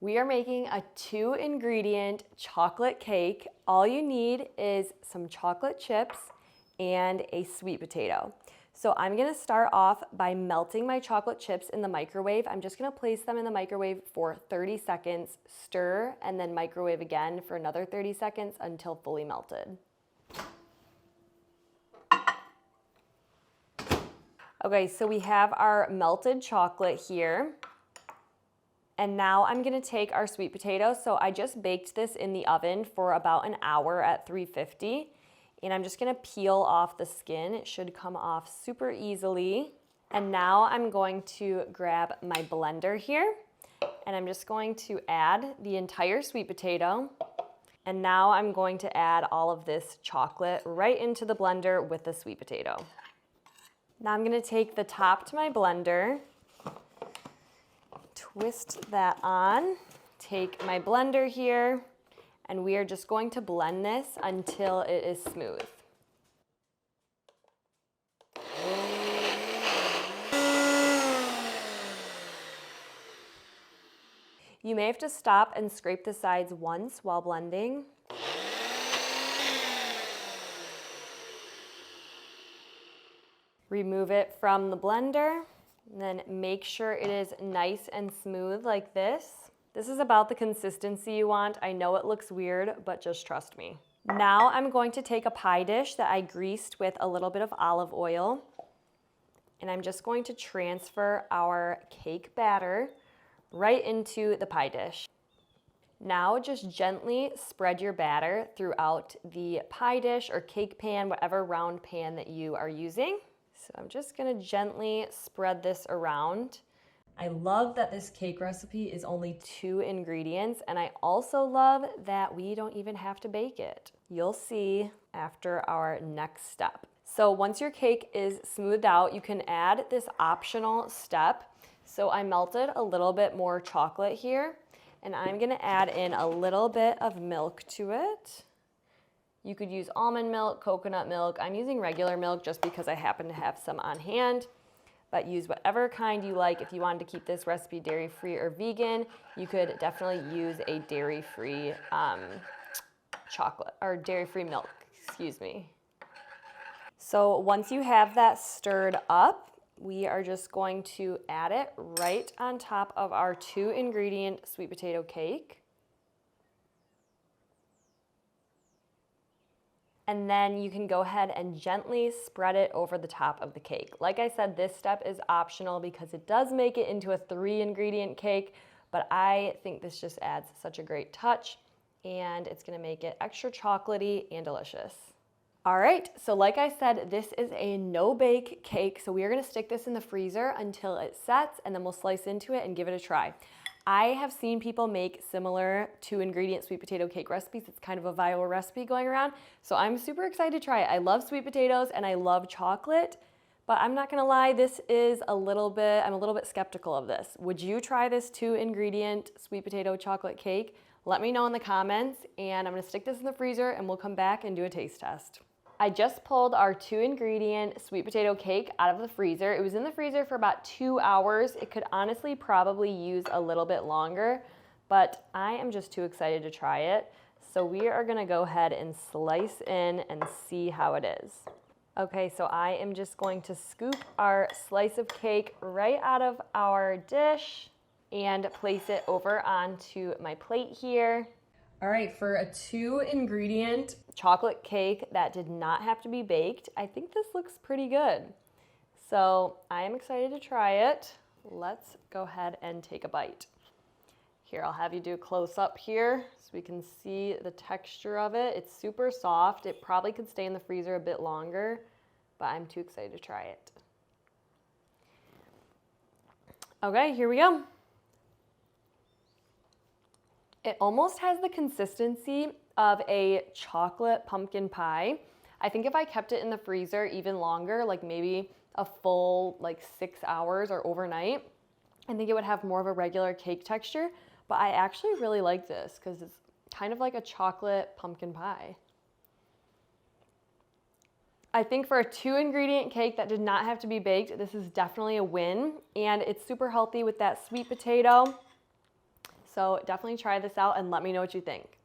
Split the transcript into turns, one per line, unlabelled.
We are making a 2-ingredient chocolate cake. All you need is some chocolate chips and a sweet potato. So I'm gonna start off by melting my chocolate chips in the microwave. I'm just gonna place them in the microwave for 30 seconds, stir, and then microwave again for another 30 seconds until fully melted. Okay, so we have our melted chocolate here. And now I'm gonna take our sweet potato. So I just baked this in the oven for about an hour at 350. And I'm just gonna peel off the skin. It should come off super easily. And now I'm going to grab my blender here. And I'm just going to add the entire sweet potato. And now I'm going to add all of this chocolate right into the blender with the sweet potato. Now I'm gonna take the top to my blender, twist that on, take my blender here, and we are just going to blend this until it is smooth. You may have to stop and scrape the sides once while blending. Remove it from the blender, and then make sure it is nice and smooth like this. This is about the consistency you want. I know it looks weird, but just trust me. Now I'm going to take a pie dish that I greased with a little bit of olive oil, and I'm just going to transfer our cake batter right into the pie dish. Now just gently spread your batter throughout the pie dish or cake pan, whatever round pan that you are using. So I'm just gonna gently spread this around. I love that this cake recipe is only 2 ingredients, and I also love that we don't even have to bake it. You'll see after our next step. So once your cake is smoothed out, you can add this optional step. So I melted a little bit more chocolate here, and I'm gonna add in a little bit of milk to it. You could use almond milk, coconut milk. I'm using regular milk just because I happen to have some on hand, but use whatever kind you like. If you wanted to keep this recipe dairy-free or vegan, you could definitely use a dairy-free chocolate, or dairy-free milk, excuse me. So once you have that stirred up, we are just going to add it right on top of our 2-ingredient sweet potato cake. And then you can go ahead and gently spread it over the top of the cake. Like I said, this step is optional because it does make it into a 3-ingredient cake, but I think this just adds such a great touch, and it's gonna make it extra chocolatey and delicious. All right, so like I said, this is a no-bake cake, so we are gonna stick this in the freezer until it sets, and then we'll slice into it and give it a try. I have seen people make similar 2-ingredient sweet potato cake recipes. It's kind of a viral recipe going around. So I'm super excited to try it. I love sweet potatoes and I love chocolate, but I'm not gonna lie, this is I'm a little bit skeptical of this. Would you try this 2-ingredient sweet potato chocolate cake? Let me know in the comments, and I'm gonna stick this in the freezer and we'll come back and do a taste test. I just pulled our 2-ingredient sweet potato cake out of the freezer. It was in the freezer for about 2 hours. It could honestly probably use a little bit longer, but I am just too excited to try it. So we are gonna go ahead and slice in and see how it is. Okay, so I am just going to scoop our slice of cake right out of our dish and place it over onto my plate here. All right, for a 2-ingredient chocolate cake that did not have to be baked, I think this looks pretty good. So I am excited to try it. Let's go ahead and take a bite. Here, I'll have you do a close-up here so we can see the texture of it. It's super soft. It probably could stay in the freezer a bit longer, but I'm too excited to try it. Okay, here we go. It almost has the consistency of a chocolate pumpkin pie. I think if I kept it in the freezer even longer, like maybe a full 6 hours or overnight, I think it would have more of a regular cake texture, but I actually really like this because it's kind of like a chocolate pumpkin pie. I think for a 2-ingredient cake that did not have to be baked, this is definitely a win, and it's super healthy with that sweet potato. So definitely try this out and let me know what you think.